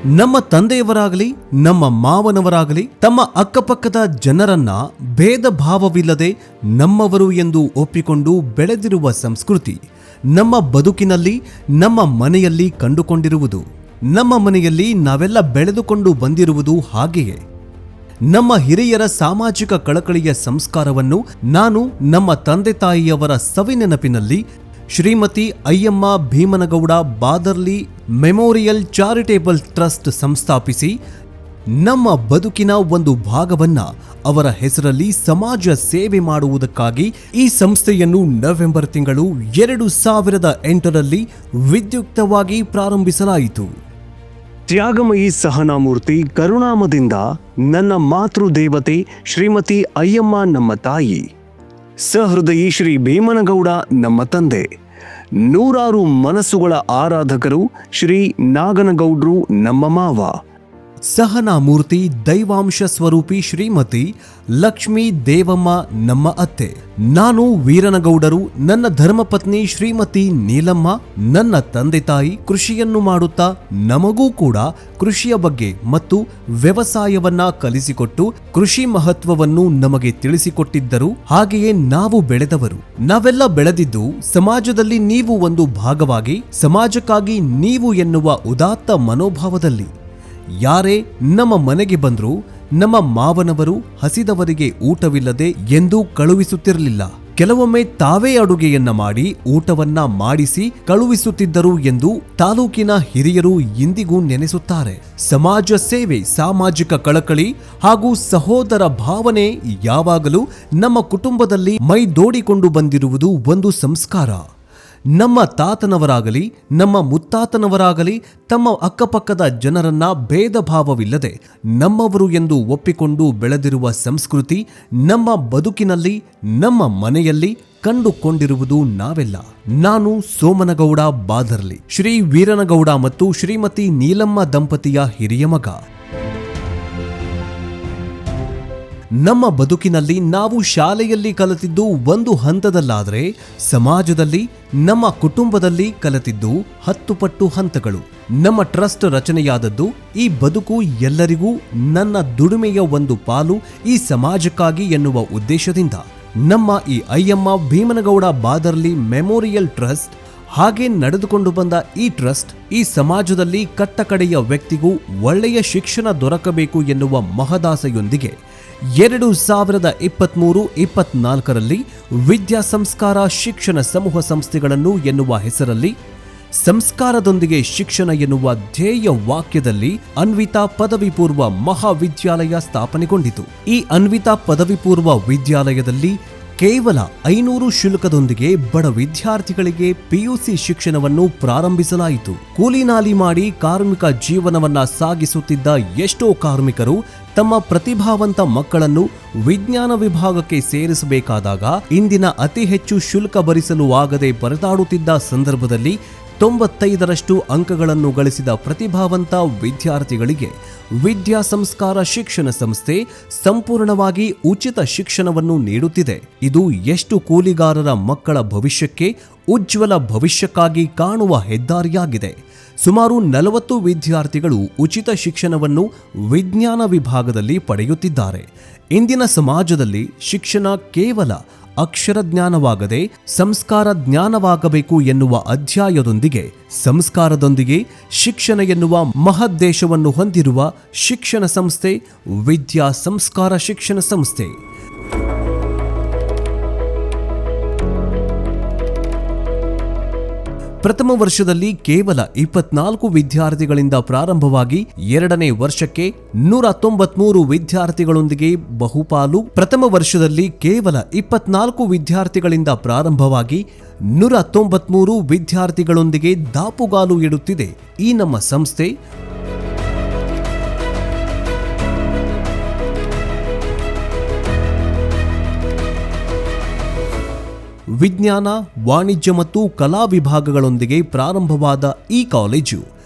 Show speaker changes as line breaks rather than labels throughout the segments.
ನಮ್ಮ ತಂದೆಯವರಾಗಲಿ ನಮ್ಮ ಮಾವನವರಾಗಲಿ ತಮ್ಮ ಅಕ್ಕಪಕ್ಕದ ಜನರನ್ನ ಭೇದ ಭಾವವಿಲ್ಲದೆ ನಮ್ಮವರು ಎಂದು ಒಪ್ಪಿಕೊಂಡು ಬೆಳೆದಿರುವ ಸಂಸ್ಕೃತಿ ನಮ್ಮ ಬದುಕಿನಲ್ಲಿ ನಮ್ಮ ಮನೆಯಲ್ಲಿ ಕಂಡುಕೊಂಡಿರುವುದು. ನಮ್ಮ ಮನೆಯಲ್ಲಿ ನಾವೆಲ್ಲ ಬೆಳೆದುಕೊಂಡು ಬಂದಿರುವುದು ಹಾಗೆಯೇ. ನಮ್ಮ ಹಿರಿಯರ ಸಾಮಾಜಿಕ ಕಳಕಳಿಯ ಸಂಸ್ಕಾರವನ್ನು ನಾನು ನಮ್ಮ ತಂದೆ ತಾಯಿಯವರ ಸವಿನೆನಪಿನಲ್ಲಿ Shrimati Ayyamma Bheemanagouda Badarli memorial charitable trust ಸಂಸ್ಥಾಪಿಸಿ ನಮ್ಮ ಬದುಕಿನ ಒಂದು ಭಾಗವನ್ನ ಅವರ ಹೆಸರಲ್ಲಿ ಸಮಾಜ ಸೇವೆ ಮಾಡುವುದಕ್ಕಾಗಿ ಈ ಸಂಸ್ಥೆಯನ್ನು ನವೆಂಬರ್ ತಿಂಗಳು 2008ರಲ್ಲಿ ವಿದ್ಯುಕ್ತವಾಗಿ ಪ್ರಾರಂಭಿಸಲಾಯಿತು.
ತ್ಯಾಗಮಯಿ ಸಹನಾಮೂರ್ತಿ ಕರುಣಾಮದಿಂದ ನನ್ನ ಮಾತೃದೇವತೆ ಶ್ರೀಮತಿ ಅಯ್ಯಮ್ಮ ನಮ್ಮ ತಾಯಿ, ಸಹೃದಯಿ ಶ್ರೀ ಭೀಮನಗೌಡ ನಮ್ಮ ತಂದೆ, ನೂರಾರು ಮನಸ್ಸುಗಳ ಆರಾಧಕರು ಶ್ರೀ ನಾಗನಗೌಡ್ರು ನಮ್ಮ ಮಾವ,
ಸಹನಾಮೂರ್ತಿ ದೈವಾಂಶ ಸ್ವರೂಪಿ ಶ್ರೀಮತಿ ಲಕ್ಷ್ಮೀ ದೇವಮ್ಮ ನಮ್ಮ ಅತ್ತೆ, ನಾನು ವೀರನಗೌಡರು, ನನ್ನ ಧರ್ಮಪತ್ನಿ ಶ್ರೀಮತಿ ನೀಲಮ್ಮ, ನನ್ನ ತಂದೆ ತಾಯಿ ಕೃಷಿಯನ್ನು ಮಾಡುತ್ತಾ ನಮಗೂ ಕೂಡ ಕೃಷಿಯ ಬಗ್ಗೆ ಮತ್ತು ವ್ಯವಸಾಯವನ್ನ ಕಲಿಸಿಕೊಟ್ಟು ಕೃಷಿ ಮಹತ್ವವನ್ನು ನಮಗೆ ತಿಳಿಸಿಕೊಟ್ಟಿದ್ದರು. ಹಾಗೆಯೇ ನಾವು ಬೆಳೆದವರು. ನಾವೆಲ್ಲ ಬೆಳೆದಿದ್ದು ಸಮಾಜದಲ್ಲಿ ನೀವು ಒಂದು ಭಾಗವಾಗಿ, ಸಮಾಜಕ್ಕಾಗಿ ನೀವು ಎನ್ನುವ ಉದಾತ್ತ ಮನೋಭಾವದಲ್ಲಿ. ಯಾರೇ ನಮ್ಮ ಮನೆಗೆ ಬಂದರೂ ನಮ್ಮ ಮಾವನವರು ಹಸಿದವರಿಗೆ ಊಟವಿಲ್ಲದೆ ಎಂದು ಕಳುಹಿಸುತ್ತಿರಲಿಲ್ಲ. ಕೆಲವೊಮ್ಮೆ ತಾವೇ ಅಡುಗೆಯನ್ನ ಮಾಡಿ ಊಟವನ್ನ ಮಾಡಿಸಿ ಕಳುಹಿಸುತ್ತಿದ್ದರು ಎಂದು ತಾಲೂಕಿನ ಹಿರಿಯರು ಇಂದಿಗೂ ನೆನೆಸುತ್ತಾರೆ. ಸಮಾಜ ಸೇವೆ, ಸಾಮಾಜಿಕ ಕಳಕಳಿ ಹಾಗೂ ಸಹೋದರ ಭಾವನೆ ಯಾವಾಗಲೂ ನಮ್ಮ ಕುಟುಂಬದಲ್ಲಿ ಮೈದೋಡಿಕೊಂಡು ಬಂದಿರುವುದು ಒಂದು ಸಂಸ್ಕಾರ. ನಮ್ಮ ತಾತನವರಾಗಲಿ ನಮ್ಮ ಮುತ್ತಾತನವರಾಗಲಿ ತಮ್ಮ ಅಕ್ಕಪಕ್ಕದ ಜನರನ್ನ ಭೇದ ಭಾವವಿಲ್ಲದೆ ನಮ್ಮವರು ಎಂದು ಒಪ್ಪಿಕೊಂಡು ಬೆಳೆದಿರುವ ಸಂಸ್ಕೃತಿ ನಮ್ಮ ಬದುಕಿನಲ್ಲಿ ನಮ್ಮ ಮನೆಯಲ್ಲಿ ಕಂಡುಕೊಂಡಿರುವುದು ನಾವೆಲ್ಲ. ನಾನು ಸೋಮನಗೌಡ ಬಾದರ್ಲಿ, ಶ್ರೀ ವೀರನಗೌಡ ಮತ್ತು ಶ್ರೀಮತಿ ನೀಲಮ್ಮ ದಂಪತಿಯ ಹಿರಿಯ ಮಗ. ನಮ್ಮ ಬದುಕಿನಲ್ಲಿ ನಾವು ಶಾಲೆಯಲ್ಲಿ ಕಲಿತಿದ್ದು ಒಂದು ಹಂತದಲ್ಲಾದರೆ ಸಮಾಜದಲ್ಲಿ ನಮ್ಮ ಕುಟುಂಬದಲ್ಲಿ ಕಲಿತಿದ್ದು 10 ಪಟ್ಟು ಹಂತಗಳು. ನಮ್ಮ ಟ್ರಸ್ಟ್ ರಚನೆಯಾದದ್ದು ಈ ಬದುಕು ಎಲ್ಲರಿಗೂ ನನ್ನ ದುಡಿಮೆಯ ಒಂದು ಪಾಲು ಈ ಸಮಾಜಕ್ಕಾಗಿ ಎನ್ನುವ ಉದ್ದೇಶದಿಂದ. ನಮ್ಮ ಈ ಅಯ್ಯಮ್ಮ ಭೀಮನಗೌಡ ಬಾದರ್ಲಿ ಮೆಮೋರಿಯಲ್ ಟ್ರಸ್ಟ್ ಹಾಗೆ ನಡೆದುಕೊಂಡು ಬಂದ ಈ ಟ್ರಸ್ಟ್ ಈ ಸಮಾಜದಲ್ಲಿ ಕಟ್ಟಕಡೆಯ ವ್ಯಕ್ತಿಗೂ ಒಳ್ಳೆಯ ಶಿಕ್ಷಣ ದೊರಕಬೇಕು ಎನ್ನುವ ಮಹದಾಸೆಯೊಂದಿಗೆ 2023-24ರಲ್ಲಿ ವಿದ್ಯಾ ಸಂಸ್ಕಾರ ಶಿಕ್ಷಣ ಸಮೂಹ ಸಂಸ್ಥೆಗಳನ್ನು ಎನ್ನುವ ಹೆಸರಲ್ಲಿ ಸಂಸ್ಕಾರದೊಂದಿಗೆ ಶಿಕ್ಷಣ ಎನ್ನುವ ಧ್ಯೇಯ ವಾಕ್ಯದಲ್ಲಿ ಅನ್ವಿತಾ ಪದವಿ ಪೂರ್ವ ಮಹಾವಿದ್ಯಾಲಯ ಸ್ಥಾಪನೆಗೊಂಡಿತು. ಈ ಅನ್ವಿತಾ ಪದವಿ ಪೂರ್ವ ವಿದ್ಯಾಲಯದಲ್ಲಿ ಕೇವಲ 500 ಶುಲ್ಕದೊಂದಿಗೆ ಬಡ ವಿದ್ಯಾರ್ಥಿಗಳಿಗೆ PUC ಶಿಕ್ಷಣವನ್ನು ಪ್ರಾರಂಭಿಸಲಾಯಿತು. ಕೂಲಿನಾಲಿ ಮಾಡಿ ಕಾರ್ಮಿಕ ಜೀವನವನ್ನ ಸಾಗಿಸುತ್ತಿದ್ದ ಎಷ್ಟೋ ಕಾರ್ಮಿಕರು ತಮ್ಮ ಪ್ರತಿಭಾವಂತ ಮಕ್ಕಳನ್ನು ವಿಜ್ಞಾನ ವಿಭಾಗಕ್ಕೆ ಸೇರಿಸಬೇಕಾದಾಗ ಇಂದಿನ ಅತಿ ಹೆಚ್ಚು ಶುಲ್ಕ ಭರಿಸಲು ಆಗದೆ ಪರದಾಡುತ್ತಿದ್ದ ಸಂದರ್ಭದಲ್ಲಿ 95ರಷ್ಟು ಅಂಕಗಳನ್ನು ಗಳಿಸಿದ ಪ್ರತಿಭಾವಂತ ವಿದ್ಯಾರ್ಥಿಗಳಿಗೆ ವಿದ್ಯಾ ಸಂಸ್ಕಾರ ಶಿಕ್ಷಣ ಸಂಸ್ಥೆ ಸಂಪೂರ್ಣವಾಗಿ ಉಚಿತ ಶಿಕ್ಷಣವನ್ನು ನೀಡುತ್ತಿದೆ. ಇದು ಎಷ್ಟು ಕೂಲಿಗಾರರ ಮಕ್ಕಳ ಭವಿಷ್ಯಕ್ಕೆ ಉಜ್ವಲ ಭವಿಷ್ಯಕ್ಕಾಗಿ ಕಾಣುವ ಹೆದ್ದಾರಿಯಾಗಿದೆ. ಸುಮಾರು 40 ವಿದ್ಯಾರ್ಥಿಗಳು ಉಚಿತ ಶಿಕ್ಷಣವನ್ನು ವಿಜ್ಞಾನ ವಿಭಾಗದಲ್ಲಿ ಪಡೆಯುತ್ತಿದ್ದಾರೆ. ಇಂದಿನ ಸಮಾಜದಲ್ಲಿ ಶಿಕ್ಷಣ ಕೇವಲ ಅಕ್ಷರ ಜ್ಞಾನವಾಗದೆ ಸಂಸ್ಕಾರ ಜ್ಞಾನವಾಗಬೇಕು ಎನ್ನುವ ಅಧ್ಯಾಯದೊಂದಿಗೆ ಸಂಸ್ಕಾರದೊಂದಿಗೆ ಶಿಕ್ಷಣ ಎನ್ನುವ ಮಹದ್ದೇಶವನ್ನು ಹೊಂದಿರುವ ಶಿಕ್ಷಣ ಸಂಸ್ಥೆ ವಿದ್ಯಾ ಸಂಸ್ಕಾರ ಶಿಕ್ಷಣ ಸಂಸ್ಥೆ. ಪ್ರಥಮ ವರ್ಷದಲ್ಲಿ ಕೇವಲ 24 ವಿದ್ಯಾರ್ಥಿಗಳಿಂದ ಪ್ರಾರಂಭವಾಗಿ 2ನೇ ವರ್ಷಕ್ಕೆ 193 ವಿದ್ಯಾರ್ಥಿಗಳೊಂದಿಗೆ ಬಹುಪಾಲು. ಪ್ರಥಮ ವರ್ಷದಲ್ಲಿ ಕೇವಲ 24 ವಿದ್ಯಾರ್ಥಿಗಳಿಂದ ಪ್ರಾರಂಭವಾಗಿ 193 ವಿದ್ಯಾರ್ಥಿಗಳೊಂದಿಗೆ ದಾಪುಗಾಲು ಇಡುತ್ತಿದೆ ಈ ನಮ್ಮ ಸಂಸ್ಥೆ. ವಿಜ್ಞಾನ, ವಾಣಿಜ್ಯ ಮತ್ತು ಕಲಾ ವಿಭಾಗಗಳೊಂದಿಗೆ ಪ್ರಾರಂಭವಾದ ಈ ಕಾಲೇಜು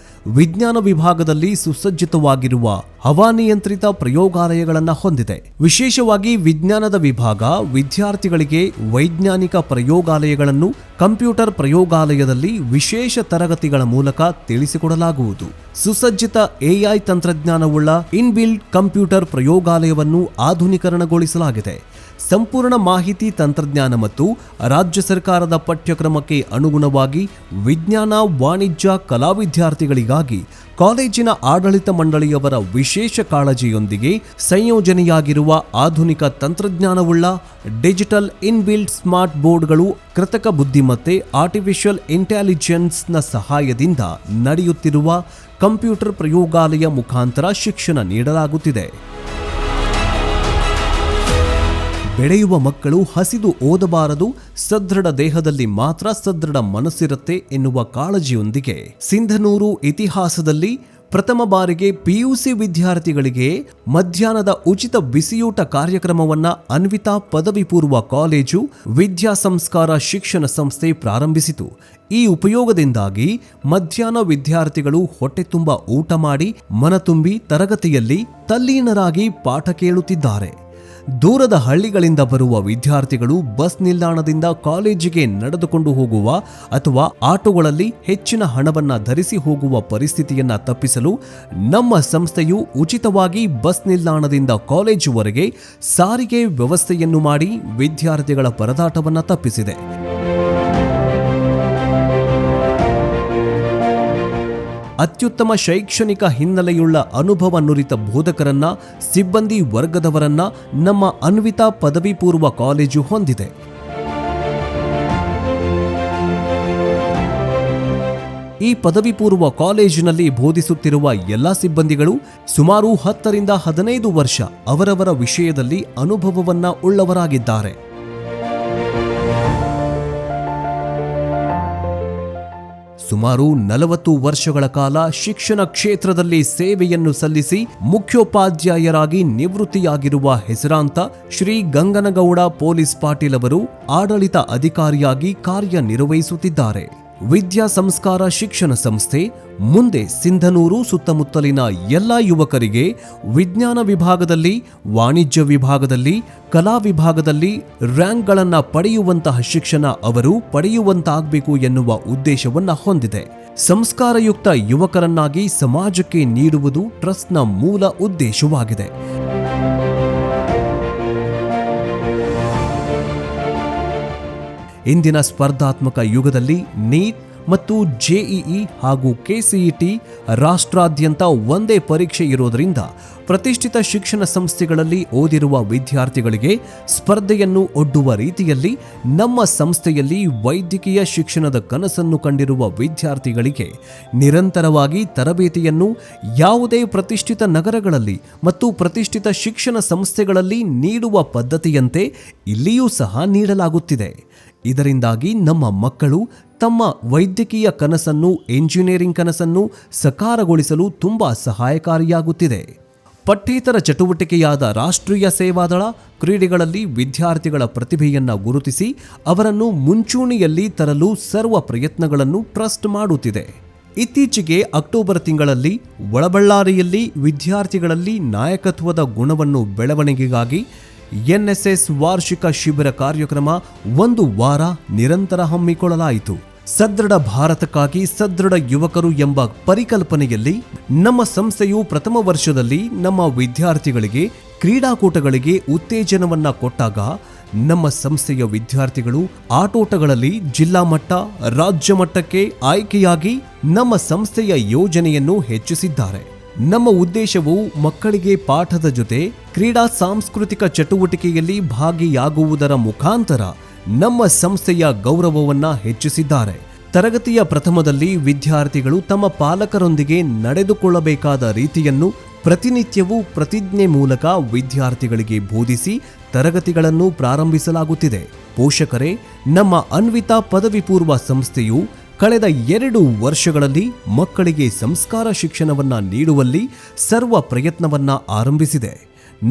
ವಿಜ್ಞಾನ ವಿಭಾಗದಲ್ಲಿ ಸುಸಜ್ಜಿತವಾಗಿರುವ ಹವಾನಿಯಂತ್ರಿತ ಪ್ರಯೋಗಾಲಯಗಳನ್ನು ಹೊಂದಿದೆ. ವಿಶೇಷವಾಗಿ ವಿಜ್ಞಾನದ ವಿಭಾಗ ವಿದ್ಯಾರ್ಥಿಗಳಿಗೆ ವೈಜ್ಞಾನಿಕ ಪ್ರಯೋಗಾಲಯಗಳನ್ನು ಕಂಪ್ಯೂಟರ್ ಪ್ರಯೋಗಾಲಯದಲ್ಲಿ ವಿಶೇಷ ತರಗತಿಗಳ ಮೂಲಕ ತಿಳಿಸಿಕೊಡಲಾಗುವುದು. ಸುಸಜ್ಜಿತ ಎಐ ತಂತ್ರಜ್ಞಾನವುಳ್ಳ ಇನ್ಬಿಲ್ಟ್ ಕಂಪ್ಯೂಟರ್ ಪ್ರಯೋಗಾಲಯವನ್ನು ಆಧುನೀಕರಣಗೊಳಿಸಲಾಗಿದೆ. ಸಂಪೂರ್ಣ ಮಾಹಿತಿ ತಂತ್ರಜ್ಞಾನ ಮತ್ತು ರಾಜ್ಯ ಸರ್ಕಾರದ ಪಠ್ಯಕ್ರಮಕ್ಕೆ ಅನುಗುಣವಾಗಿ ವಿಜ್ಞಾನ, ವಾಣಿಜ್ಯ, ಕಲಾ ವಿದ್ಯಾರ್ಥಿಗಳಿಗಾಗಿ ಕಾಲೇಜಿನ ಆಡಳಿತ ಮಂಡಳಿಯವರ ವಿಶೇಷ ಕಾಳಜಿಯೊಂದಿಗೆ ಸಂಯೋಜನೆಯಾಗಿರುವ ಆಧುನಿಕ ತಂತ್ರಜ್ಞಾನವುಳ್ಳ ಡಿಜಿಟಲ್ ಇನ್ಬಿಲ್ಟ್ ಸ್ಮಾರ್ಟ್ ಬೋರ್ಡ್ಗಳು, ಕೃತಕ ಬುದ್ಧಿಮತ್ತೆ, ಆರ್ಟಿಫಿಷಿಯಲ್ ಇಂಟೆಲಿಜೆನ್ಸ್ನ ಸಹಾಯದಿಂದ ನಡೆಯುತ್ತಿರುವ ಕಂಪ್ಯೂಟರ್ ಪ್ರಯೋಗಾಲಯ ಮುಖಾಂತರ ಶಿಕ್ಷಣ ನೀಡಲಾಗುತ್ತಿದೆ. ಬೆಳೆಯುವ ಮಕ್ಕಳು ಹಸಿದು ಓದಬಾರದು, ಸದೃಢ ದೇಹದಲ್ಲಿ ಮಾತ್ರ ಸದೃಢ ಮನಸ್ಸಿರುತ್ತೆ ಎನ್ನುವ ಕಾಳಜಿಯೊಂದಿಗೆ ಸಿಂಧನೂರು ಇತಿಹಾಸದಲ್ಲಿ ಪ್ರಥಮ ಬಾರಿಗೆ ಪಿಯುಸಿ ವಿದ್ಯಾರ್ಥಿಗಳಿಗೆ ಮಧ್ಯಾಹ್ನದ ಉಚಿತ ಬಿಸಿಯೂಟ ಕಾರ್ಯಕ್ರಮವನ್ನು ಅನ್ವಿತಾ ಪದವಿ ಪೂರ್ವ ಕಾಲೇಜು ವಿದ್ಯಾ ಸಂಸ್ಕಾರ ಶಿಕ್ಷಣ ಸಂಸ್ಥೆ ಪ್ರಾರಂಭಿಸಿತು. ಈ ಉಪಯೋಗದಿಂದಾಗಿ ಮಧ್ಯಾಹ್ನ ವಿದ್ಯಾರ್ಥಿಗಳು ಹೊಟ್ಟೆ ತುಂಬ ಊಟ ಮಾಡಿ ಮನತುಂಬಿ ತರಗತಿಯಲ್ಲಿ ತಲ್ಲೀನರಾಗಿ ಪಾಠ ಕೇಳುತ್ತಿದ್ದಾರೆ. ದೂರದ ಹಳ್ಳಿಗಳಿಂದ ಬರುವ ವಿದ್ಯಾರ್ಥಿಗಳು ಬಸ್ ನಿಲ್ದಾಣದಿಂದ ಕಾಲೇಜಿಗೆ ನಡೆದುಕೊಂಡು ಹೋಗುವ ಅಥವಾ ಆಟೋಗಳಲ್ಲಿ ಹೆಚ್ಚಿನ ಹಣವನ್ನು ಧರಿಸಿ ಹೋಗುವ ಪರಿಸ್ಥಿತಿಯನ್ನು ತಪ್ಪಿಸಲು ನಮ್ಮ ಸಂಸ್ಥೆಯು ಉಚಿತವಾಗಿ ಬಸ್ ನಿಲ್ದಾಣದಿಂದ ಕಾಲೇಜುವರೆಗೆ ಸಾರಿಗೆ ವ್ಯವಸ್ಥೆಯನ್ನು ಮಾಡಿ ವಿದ್ಯಾರ್ಥಿಗಳ ಪರದಾಟವನ್ನು ತಪ್ಪಿಸಿದೆ. ಅತ್ಯುತ್ತಮ ಶೈಕ್ಷಣಿಕ ಹಿನ್ನೆಲೆಯುಳ್ಳ ಅನುಭವ ನುರಿತ ಬೋಧಕರನ್ನ, ಸಿಬ್ಬಂದಿ ವರ್ಗದವರನ್ನ ನಮ್ಮ ಅನ್ವಿತಾ ಪದವಿ ಪೂರ್ವ ಕಾಲೇಜು ಹೊಂದಿದೆ. ಈ ಪದವಿ ಪೂರ್ವ ಕಾಲೇಜಿನಲ್ಲಿ ಬೋಧಿಸುತ್ತಿರುವ ಎಲ್ಲ ಸಿಬ್ಬಂದಿಗಳು ಸುಮಾರು 10 ರಿಂದ 15 ವರ್ಷ ಅವರವರ ವಿಷಯದಲ್ಲಿ ಅನುಭವವನ್ನ ಉಳ್ಳವರಾಗಿದ್ದಾರೆ. ಸುಮಾರು 40 ವರ್ಷಗಳ ಕಾಲ ಶಿಕ್ಷಣ ಕ್ಷೇತ್ರದಲ್ಲಿ ಸೇವೆಯನ್ನು ಸಲ್ಲಿಸಿ ಮುಖ್ಯೋಪಾಧ್ಯಾಯರಾಗಿ ನಿವೃತ್ತಿಯಾಗಿರುವ ಹೆಸರಾಂತ ಶ್ರೀ ಗಂಗನಗೌಡ ಪೊಲೀಸ್ ಪಾಟೀಲ್ ಅವರು ಆಡಳಿತ ಅಧಿಕಾರಿಯಾಗಿ ಕಾರ್ಯನಿರ್ವಹಿಸುತ್ತಿದ್ದಾರೆ. ವಿದ್ಯಾ ಸಂಸ್ಕಾರ ಶಿಕ್ಷಣ ಸಂಸ್ಥೆ ಮುಂದೆ ಸಿಂಧನೂರು ಸುತ್ತಮುತ್ತಲಿನ ಎಲ್ಲ ಯುವಕರಿಗೆ ವಿಜ್ಞಾನ ವಿಭಾಗದಲ್ಲಿ, ವಾಣಿಜ್ಯ ವಿಭಾಗದಲ್ಲಿ, ಕಲಾ ವಿಭಾಗದಲ್ಲಿ ರ್ಯಾಂಕ್ಗಳನ್ನು ಪಡೆಯುವಂತಹ ಶಿಕ್ಷಣ ಅವರು ಪಡೆಯುವಂತಾಗಬೇಕು ಎನ್ನುವ ಉದ್ದೇಶವನ್ನು ಹೊಂದಿದೆ. ಸಂಸ್ಕಾರಯುಕ್ತ ಯುವಕರನ್ನಾಗಿ ಸಮಾಜಕ್ಕೆ ನೀಡುವುದು ಟ್ರಸ್ಟ್ನ ಮೂಲ ಉದ್ದೇಶವಾಗಿದೆ. ಇಂದಿನ ಸ್ಪರ್ಧಾತ್ಮಕ ಯುಗದಲ್ಲಿ ನೀಟ್ ಮತ್ತು ಜೆಇಇ ಹಾಗೂ ಕೆಸಿಇಟಿ ರಾಷ್ಟ್ರಾದ್ಯಂತ ಒಂದೇ ಪರೀಕ್ಷೆ ಇರೋದರಿಂದ ಪ್ರತಿಷ್ಠಿತ ಶಿಕ್ಷಣ ಸಂಸ್ಥೆಗಳಲ್ಲಿ ಓದಿರುವ ವಿದ್ಯಾರ್ಥಿಗಳಿಗೆ ಸ್ಪರ್ಧೆಯನ್ನು ಒಡ್ಡುವ ರೀತಿಯಲ್ಲಿ ನಮ್ಮ ಸಂಸ್ಥೆಯಲ್ಲಿ ವೈದ್ಯಕೀಯ ಶಿಕ್ಷಣದ ಕನಸನ್ನು ಕಂಡಿರುವ ವಿದ್ಯಾರ್ಥಿಗಳಿಗೆ ನಿರಂತರವಾಗಿ ತರಬೇತಿಯನ್ನು ಯಾವುದೇ ಪ್ರತಿಷ್ಠಿತ ನಗರಗಳಲ್ಲಿ ಮತ್ತು ಪ್ರತಿಷ್ಠಿತ ಶಿಕ್ಷಣ ಸಂಸ್ಥೆಗಳಲ್ಲಿ ನೀಡುವ ಪದ್ಧತಿಯಂತೆ ಇಲ್ಲಿಯೂ ಸಹ ನೀಡಲಾಗುತ್ತಿದೆ. ಇದರಿಂದಾಗಿ ನಮ್ಮ ಮಕ್ಕಳು ತಮ್ಮ ವೈದ್ಯಕೀಯ ಕನಸನ್ನು, ಎಂಜಿನಿಯರಿಂಗ್ ಕನಸನ್ನು ಸಾಕಾರಗೊಳಿಸಲು ತುಂಬಾ ಸಹಾಯಕಾರಿಯಾಗುತ್ತಿದೆ. ಪಠ್ಯೇತರ ಚಟುವಟಿಕೆಯಾದ ರಾಷ್ಟ್ರೀಯ ಸೇವಾದಳ ಕ್ರೀಡೆಗಳಲ್ಲಿ ವಿದ್ಯಾರ್ಥಿಗಳ ಪ್ರತಿಭೆಯನ್ನು ಗುರುತಿಸಿ ಅವರನ್ನು ಮುಂಚೂಣಿಯಲ್ಲಿ ತರಲು ಸರ್ವ ಪ್ರಯತ್ನಗಳನ್ನು ಟ್ರಸ್ಟ್ ಮಾಡುತ್ತಿದೆ. ಇತ್ತೀಚೆಗೆ ಅಕ್ಟೋಬರ್ ತಿಂಗಳಲ್ಲಿ ಒಳಬಳ್ಳಾರಿಯಲ್ಲಿ ವಿದ್ಯಾರ್ಥಿಗಳಲ್ಲಿ ನಾಯಕತ್ವದ ಗುಣವನ್ನು ಬೆಳವಣಿಗೆಗಾಗಿ ಎನ್ಎಸ್ಎಸ್ ವಾರ್ಷಿಕ ಶಿಬಿರ ಕಾರ್ಯಕ್ರಮ 1 ವಾರ ನಿರಂತರ ಹಮ್ಮಿಕೊಳ್ಳಲಾಯಿತು. ಸದೃಢ ಭಾರತಕ್ಕಾಗಿ ಸದೃಢ ಯುವಕರು ಎಂಬ ಪರಿಕಲ್ಪನೆಯಲ್ಲಿ ನಮ್ಮ ಸಂಸ್ಥೆಯು ಪ್ರಥಮ ವರ್ಷದಲ್ಲಿ ನಮ್ಮ ವಿದ್ಯಾರ್ಥಿಗಳಿಗೆ ಕ್ರೀಡಾಕೂಟಗಳಿಗೆ ಉತ್ತೇಜನವನ್ನ ಕೊಟ್ಟಾಗ ನಮ್ಮ ಸಂಸ್ಥೆಯ ವಿದ್ಯಾರ್ಥಿಗಳು ಆಟೋಟಗಳಲ್ಲಿ ಜಿಲ್ಲಾ ಮಟ್ಟ, ರಾಜ್ಯ ಮಟ್ಟಕ್ಕೆ ಆಯ್ಕೆಯಾಗಿ ನಮ್ಮ ಸಂಸ್ಥೆಯ ಯೋಜನೆಯನ್ನು ಹೆಚ್ಚಿಸಿದ್ದಾರೆ. ನಮ್ಮ ಉದ್ದೇಶವು ಮಕ್ಕಳಿಗೆ ಪಾಠದ ಜೊತೆ ಕ್ರೀಡಾ ಸಾಂಸ್ಕೃತಿಕ ಚಟುವಟಿಕೆಯಲ್ಲಿ ಭಾಗಿಯಾಗುವುದರ ಮುಖಾಂತರ ನಮ್ಮ ಸಂಸ್ಥೆಯ ಗೌರವವನ್ನ ಹೆಚ್ಚಿಸಿದ್ದಾರೆ. ತರಗತಿಯ ಪ್ರಥಮದಲ್ಲಿ ವಿದ್ಯಾರ್ಥಿಗಳು ತಮ್ಮ ಪಾಲಕರೊಂದಿಗೆ ನಡೆದುಕೊಳ್ಳಬೇಕಾದ ರೀತಿಯನ್ನು ಪ್ರತಿನಿತ್ಯವೂ ಪ್ರತಿಜ್ಞೆ ಮೂಲಕ ವಿದ್ಯಾರ್ಥಿಗಳಿಗೆ ಬೋಧಿಸಿ ತರಗತಿಗಳನ್ನು ಪ್ರಾರಂಭಿಸಲಾಗುತ್ತಿದೆ. ಪೋಷಕರೇ, ನಮ್ಮ ಅನ್ವಿತಾ ಪದವಿ ಪೂರ್ವ ಸಂಸ್ಥೆಯು ಕಳೆದ 2 ವರ್ಷಗಳಲ್ಲಿ ಮಕ್ಕಳಿಗೆ ಸಂಸ್ಕಾರ ಶಿಕ್ಷಣವನ್ನ ನೀಡುವಲ್ಲಿ ಸರ್ವ ಪ್ರಯತ್ನವನ್ನ ಆರಂಭಿಸಿದೆ.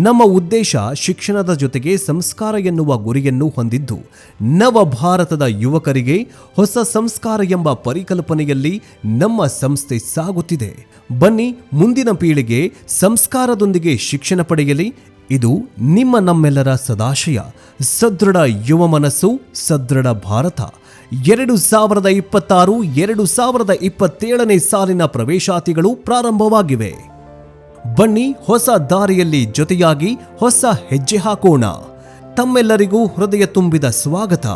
ನಮ್ಮ ಉದ್ದೇಶ ಶಿಕ್ಷಣದ ಜೊತೆಗೆ ಸಂಸ್ಕಾರ ಎನ್ನುವ ಗುರಿಯನ್ನು ಹೊಂದಿದ್ದು ನವ ಭಾರತದ ಯುವಕರಿಗೆ ಹೊಸ ಸಂಸ್ಕಾರ ಎಂಬ ಪರಿಕಲ್ಪನೆಯಲ್ಲಿ ನಮ್ಮ ಸಂಸ್ಥೆ ಸಾಗುತ್ತಿದೆ. ಬನ್ನಿ, ಮುಂದಿನ ಪೀಳಿಗೆ ಸಂಸ್ಕಾರದೊಂದಿಗೆ ಶಿಕ್ಷಣ ಪಡೆಯಲಿ. ಇದು ನಮ್ಮೆಲ್ಲರ ಸದಾಶಯ. ಸದೃಢ ಯುವ ಮನಸ್ಸು, ಸದೃಢ ಭಾರತ. 2026-2027 ಸಾಲಿನ ಪ್ರವೇಶಾತಿಗಳು ಪ್ರಾರಂಭವಾಗಿವೆ. ಬನ್ನಿ, ಹೊಸ ದಾರಿಯಲ್ಲಿ ಜೊತೆಯಾಗಿ ಹೊಸ ಹೆಜ್ಜೆ ಹಾಕೋಣ. ತಮ್ಮೆಲ್ಲರಿಗೂ ಹೃದಯ ತುಂಬಿದ ಸ್ವಾಗತ.